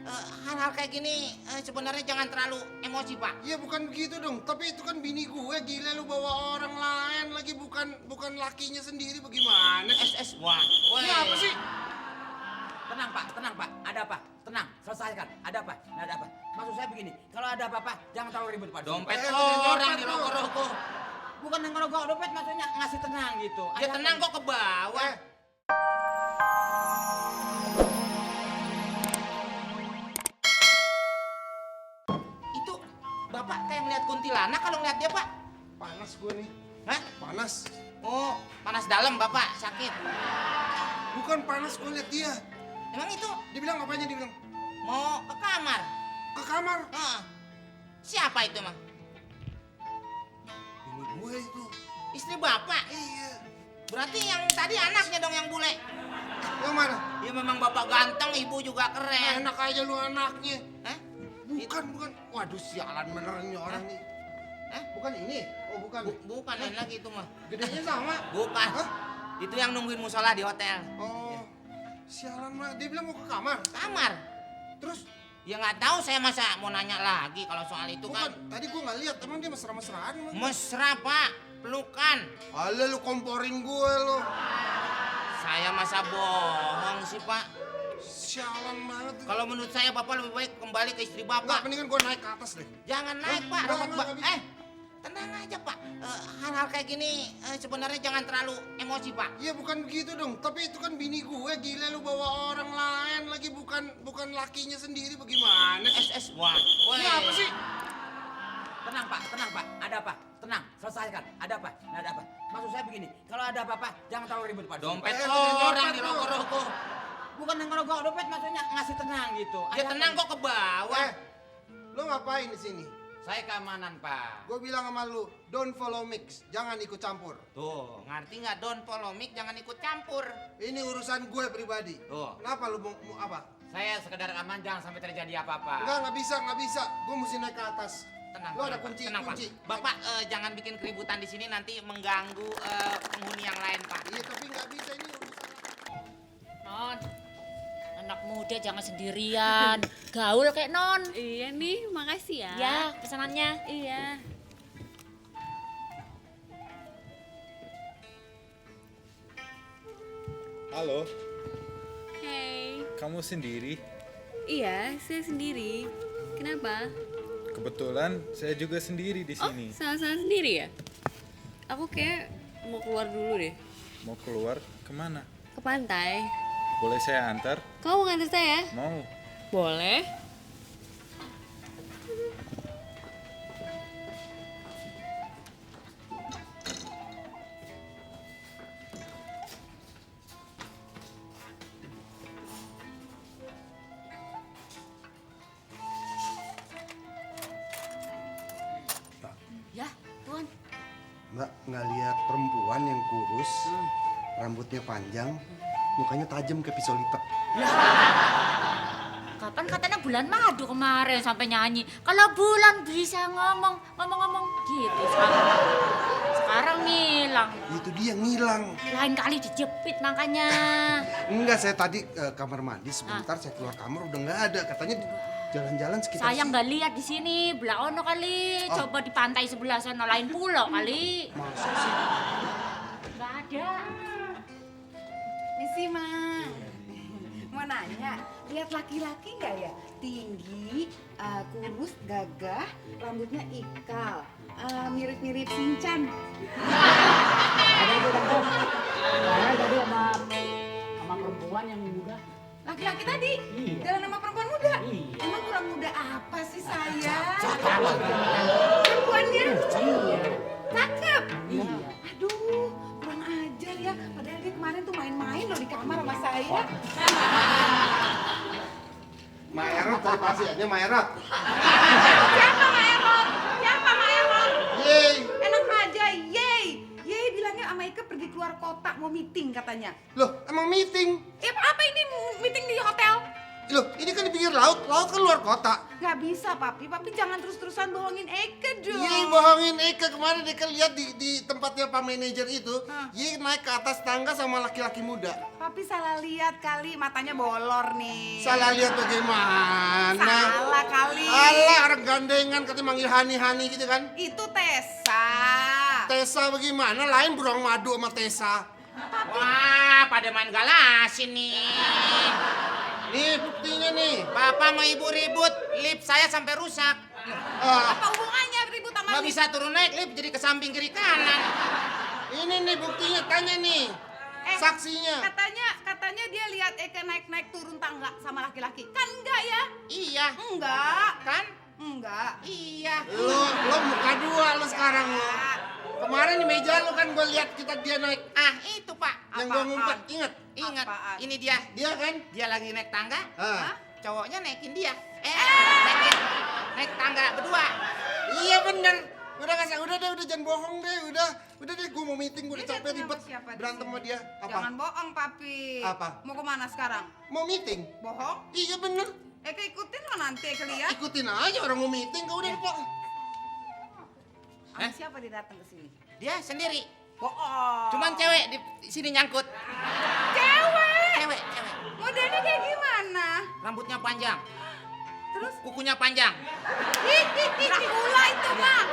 hal-hal kayak gini sebenarnya jangan terlalu emosi, Pak. Ya bukan begitu dong, tapi itu kan bini gue, gila lu bawa orang lain lagi, bukan lakinya sendiri, bagaimana sih? Wah, Ini apa sih? Tenang Pak, ada apa? Tenang, selesaikan. Ada apa? Nggak ada apa. Maksud saya begini, kalau ada apa-apa jangan terlalu ribut Pak. dompet Eh, orang dompet, dirogok-rogok. Bukan yang ngerogok dompet, maksudnya ngasih tenang gitu. Ya tenang kok ke bawah. Itu Bapak kayak ngeliat kuntilanak kalau ngeliat dia, Pak. Panas gue nih, Hah? panas. Oh, panas dalam Bapak, sakit. Bukan panas, gue liat dia. Emang itu Dia bilang apanya, dia bilang? mau ke kamar? Ke kamar. Heeh. Siapa itu, Mang? Bini gue itu. Istri Bapak? Iya. Berarti yang tadi anaknya dong yang bule. Yang mana? Ya memang Bapak ganteng, Ibu juga keren. Enak aja lu anaknya. Hah? Bukan. Waduh, sialan beneran nih orang nih. Hah? Bukan ini? Oh, bukan. Bukan lain lagi itu mah. Gedenya sama. Bukan. Hah? Itu yang nungguin musola di hotel. Oh, sialan mah. Dia bilang mau ke kamar. Kamar. Terus, Ya nggak tahu saya masa mau nanya lagi kalau soal itu bukan. kan. Tadi gua nggak lihat. Emang dia mesra-mesraan mah? Mesra, Pak. Pelukan. Alah, lu komporin gue lu. Saya masa bohong sih, Pak. Sialan banget. Kalau menurut saya Bapak lebih baik kembali ke istri Enggak, Bapak. mendingan gua naik ke atas deh. Jangan naik, Pak. Enggak, Bapak, enggak bisa. tenang aja, Pak. Hal-hal kayak gini sebenarnya jangan terlalu emosi, Pak. Ya bukan begitu dong, tapi itu kan bini gue, gila lu bawa orang lain lagi, bukan lakinya sendiri, bagaimana sih? Wah, Ini apa sih? Tenang Pak, ada apa? Tenang, selesaikan. Ada apa? Nggak ada apa. Maksud saya begini, kalau ada apa-apa jangan terlalu ribut Pak. dompet Eh, orang dompet, dirogok-rogok. Bukan yang ngerogok dompet, maksudnya ngasih tenang gitu. Ya Ada tenang apa? kok ke bawah. Lu ngapain di sini? Saya keamanan Pak. Gue bilang sama lu, don't follow mix, jangan ikut campur. Tuh, ngerti nggak Don polemik jangan ikut campur. Ini urusan gue pribadi. Tuh. Kenapa lu mau apa? Saya sekedar aman, jangan sampai terjadi apa-apa. Nggak bisa. Gue mesti naik ke atas. Tenang, Lu ada Pak. kunci, Tenang, Pak. kunci. Bapak jangan bikin keributan di sini nanti mengganggu penghuni yang lain, Pak. Iya, tapi nggak bisa, ini urusan. Non, anak muda jangan sendirian. Gaul kayak Non. Iya nih, makasih ya. Ya, pesanannya. Iya. Halo, Hey. kamu sendiri? Iya, saya sendiri. Kenapa? Kebetulan saya juga sendiri di Oh, sini. salah-salah sendiri ya? Aku kayak mau keluar dulu deh. Mau keluar kemana? Ke pantai. Boleh saya antar? Kamu mau nganter saya? Mau. Boleh. Ya, Tuan. Mbak, nggak lihat perempuan yang kurus, rambutnya panjang, mukanya tajam kayak pisau lipat. Kapan katanya bulan madu kemarin sampai nyanyi. Kalau bulan bisa ngomong gitu. Sekarang ngilang. Itu dia ngilang. Lain kali dijepit makanya. Enggak, saya tadi ke kamar mandi sebentar, saya keluar kamar udah nggak ada. Katanya jalan-jalan sekitar Saya sini. nggak lihat di sini, belah ono kali. Coba di pantai sebelah sana lain pulau kali. Masa sih? Nggak ada. Misi mah, mau nanya, lihat laki-laki nggak ya? Tinggi, kurus, gagah, rambutnya ikal, mirip-mirip Sinchan. Saya tadi sama perempuan yang muda. Laki-laki tadi, Iya. jalan sama perempuan muda. Iya. Emang kurang muda apa sih saya? Cakep. Perempuannya Iya. cakep. Iya. Aduh, kurang ajar ya. Padahal dia kemarin tuh main-main loh di kamar sama saya. Maerot tadi pasiennya Maerot. Siapa Maerot? Siapa Maerot? Yeay. Enak aja, yeay. Yeay bilangnya sama Ika pergi keluar kota mau meeting katanya. Loh, emang meeting? Ya apa ini meeting di hotel? Loh, ini kan di pinggir laut kan luar kota. Nggak bisa, Papi. Papi jangan terus-terusan bohongin Eke dong. Iya, bohongin Eka. Kemarin Eka lihat di tempatnya Pak Manajer itu, Iya naik ke atas tangga sama laki-laki muda. Papi salah lihat kali, matanya bolor nih. Salah lihat bagaimana? Salah kali. Alah, orang gandengan katanya manggil Hani-Hani gitu kan. Itu Tessa. Tessa bagaimana? Lain beruang madu sama Tessa. Wah, pada main galasin nih. Nih buktinya nih. Bapak mau ibu ribut, lip saya sampai rusak. Apa hubungannya ribut sama Nggak Lip? bisa turun naik lip, jadi ke samping kiri kanan. Ini nih buktinya, tanya nih. Saksinya. Katanya dia lihat Eke naik-naik turun tangga sama laki-laki. Kan enggak ya? Iya, Enggak. kan? Enggak. Iya. Lo muka dua lo sekarang lo. Kemarin di meja lo kan gue lihat dia naik. Ah, itu Pak. Yang gue ngumpet, inget? Ingat, Apaan? ini dia. Dia kan? Dia lagi naik tangga, Ah. cowoknya naikin dia. Naik tangga berdua. Iya bener. Udah jangan bohong deh, udah deh gue mau meeting, gue udah Dia capek datang ribet sama siapa di berantem sini? sama dia. Apa? Jangan bohong, Papi. Apa? Mau kemana sekarang? Mau meeting? Bohong? Iya bener. Eke ikutin lo nanti Eke lihat. Ikutin aja orang mau meeting, kau udah lupa. Sama siapa dia datang ke sini? Dia sendiri. Bohong. Cuman cewek di sini nyangkut. Cewek. Cewek. Modelnya kayak gimana? Rambutnya panjang. Terus? Kukunya panjang. Dracula itu, Mak.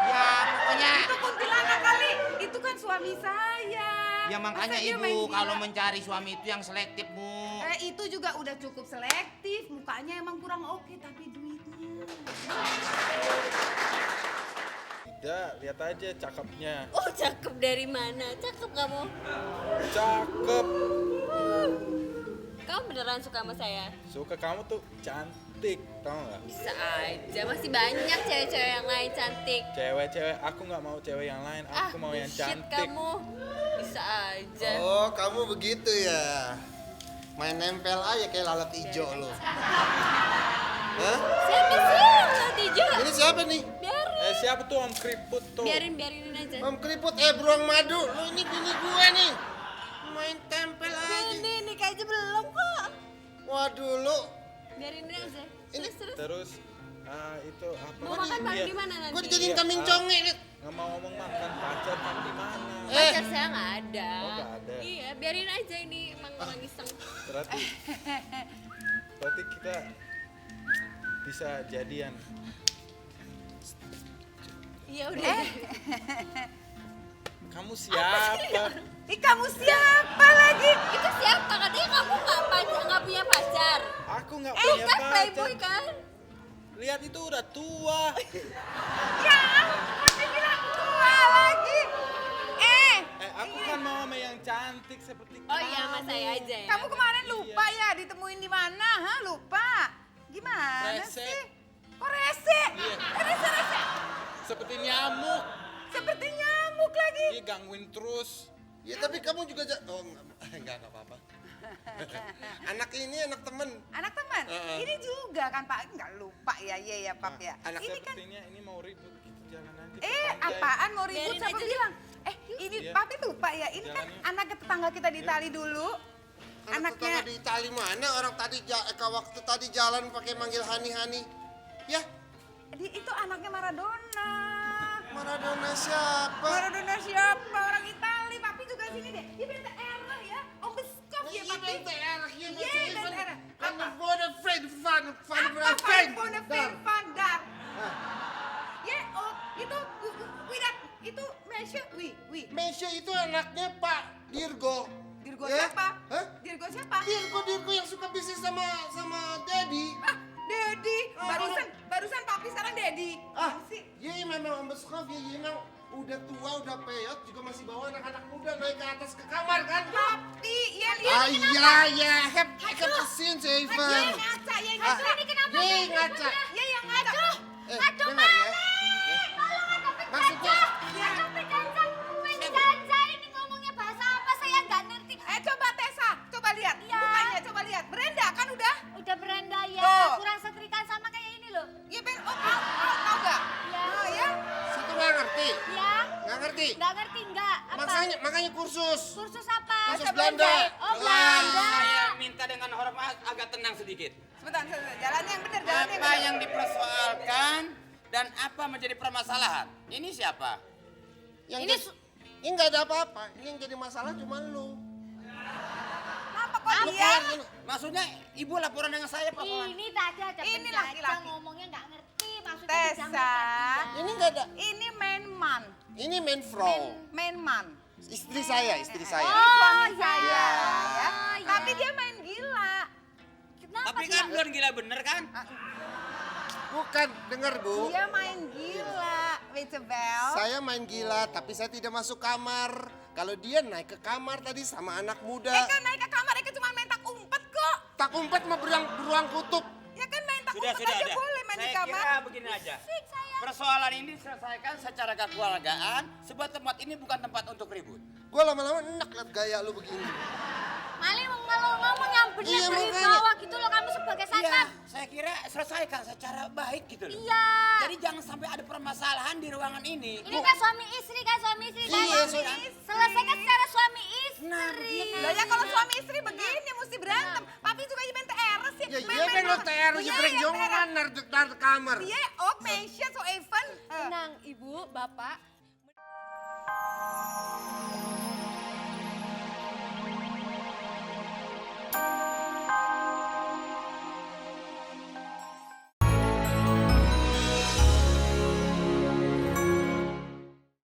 Ya, pokoknya. Itu kuntilanak kali. Itu kan suami saya. Ya makanya Masa dia main ibu gila? kalau mencari suami itu yang selektif, Bu. Itu juga udah cukup selektif. Mukanya emang kurang oke, tapi duitnya. Tidak, lihat aja cakepnya. Oh, cakep dari mana? Cakep kamu. Cakep. Kamu beneran suka sama saya? Suka kamu tuh cantik, tau nggak? Bisa aja, masih banyak cewek-cewek yang lain cantik. Cewek-cewek, aku nggak mau cewek yang lain, aku mau yang bullshit cantik. kamu. Bisa aja. Oh, kamu begitu ya. Main nempel aja kayak lalat hijau lo. Hah? Siapa sih yang lihat hijau? Ini siapa nih? Biarin, Siapa tuh Om Keriput tuh? biarin aja. Om Keriput, beruang madu. Lo ini bini gue nih. Main tempel aja. Ini nikah aja belum kok. Waduh, lo. Biarin aja. Ini Terus. Terus, itu apa? Mau makan bareng di mana nanti? Gue dijadiin Iya, kambing conge nih. Nggak mau ngomong makan pacar kan di mana? Pacar saya nggak ada. Oh, nggak ada. Iya, biarin aja ini emang iseng. Berarti kita bisa jadian. Iya udah. Kamu siapa? Kamu siapa lagi? Itu siapa? Katanya kamu nggak punya pacar. Aku nggak punya Kan pacar. playboy kan? Lihat itu udah tua. Ya, masih bilang tua lagi. Aku kan mau sama yang cantik seperti Oh iya, sama saya aja ya. Kamu kemarin lupa ya ditemuin di mana? Hah, lupa? Gimana Rese. sih? Kok rese? Iya. Rese. seperti nyamuk. Seperti nyamuk lagi. Dia gangguin terus. Ya tapi kamu juga enggak apa-apa. Anak ini anak temen. Anak teman? Ini juga kan Pak, nggak lupa ya, iya ya Pap ya. Anak Ini kan, Sepertinya ini mau ribut gitu jalan nanti. ke pantai. apaan mau ribut? Biarin Siapa aja. bilang? Ini Iya. Papi lupa ya, ini kan Jalannya. anak tetangga kita di Itali dulu. Anak tetangga di Itali mana? Orang tadi waktu tadi jalan pakai manggil Hani-Hani. Ya, Itu anaknya Maradona. Maradona siapa? Maradona siapa? Orang Itali. Papi juga sini deh. Dia BTR ya. Om Beskov ya Papi. BTR, Iya, BTR. Apa? Apa? Van Vandar. Ya, oh itu Widat, itu Mesya, Mesya itu anaknya Pak Dirgo. Dirgo Ya? siapa? Hah? Dirgo siapa? Dirgo yang suka bisnis sama Dedi. Dedi. Barusan Papi sekarang Dedi. Apa sih? Iya memang Om Beskov ya, memang udah tua, udah peyot, juga masih bawa anak-anak muda naik ke atas ke kamar kan? Papi, iya Ah lihat. iya, heb kesin sih, Iya Ivan. ngaca, ya ngaca. Ini kenapa? Iya ngaca. Iya yang ngaca. Dengar ya. Maksudnya, ini ngomongnya bahasa apa saya nggak ngerti. Coba Tessa, coba lihat. Mukanya, coba lihat. Brenda kan udah? Udah beranda ya, Tuh. kurang setrikaan sama kayak ini loh. Iya, Ben. Oh, tahu nggak? Ya. Oh, ya. situ nggak ngerti. Ya, Nggak ngerti. nggak ngerti nggak? Apa? Makanya makanya kursus. Kursus apa? Kursus Belanda. Oh, Belanda. Saya minta dengan hormat agak tenang sedikit. Sebentar. Jalannya yang benar, jalannya Apa yang dipersoalkan dan apa menjadi permasalahan? Ini siapa? Ini nggak ada apa-apa. Ini yang jadi masalah cuma lu. Kenapa kok Lu dia? keluar dulu. Maksudnya ibu laporan dengan saya Pak Polan. Ini tadi ada Ini penjajah laki-laki. ngomongnya nggak ngerti maksudnya Tessa. dijamkan. Ini nggak ada. Ini main man. Ini main Frau. Main man. Istri saya, istri saya. Suami saya. iya. Ya. Iya. Tapi dia main gila. Kenapa Tapi dia? kan bukan gila bener kan? Bukan, dengar Bu. Dia main gila, Isabel. Saya main gila, tapi saya tidak masuk kamar. Kalau dia naik ke kamar tadi sama anak muda. Kan naik ke kamar, cuma main tak umpet kok. Tak umpet mah beruang kutub. Ya kan main tak Sudah, umpet sudah aja ada. boleh main di Saya kamar. kira begini aja. Persoalan ini diselesaikan secara kekeluargaan, sebab tempat ini bukan tempat untuk ribut. Gue lama-lama enak liat gaya lu begini. Maling kalau ngomong yang benar Iya, dari makanya. bawah gitu loh kamu sebagai Iya, satpam. saya kira selesaikan secara baik gitu loh. Iya. Jadi jangan sampai ada permasalahan di ruangan ini. Ini kan suami istri kan Iya, suami istri. Selesaikan secara suami istri. Lah ya kalau suami istri begini mesti berantem. Papi juga main TRS ya. Ya iya kan lo TR jebreng jongan dari kamar. Iya, oh, Mesya so even. Tenang, Ibu, Bapak.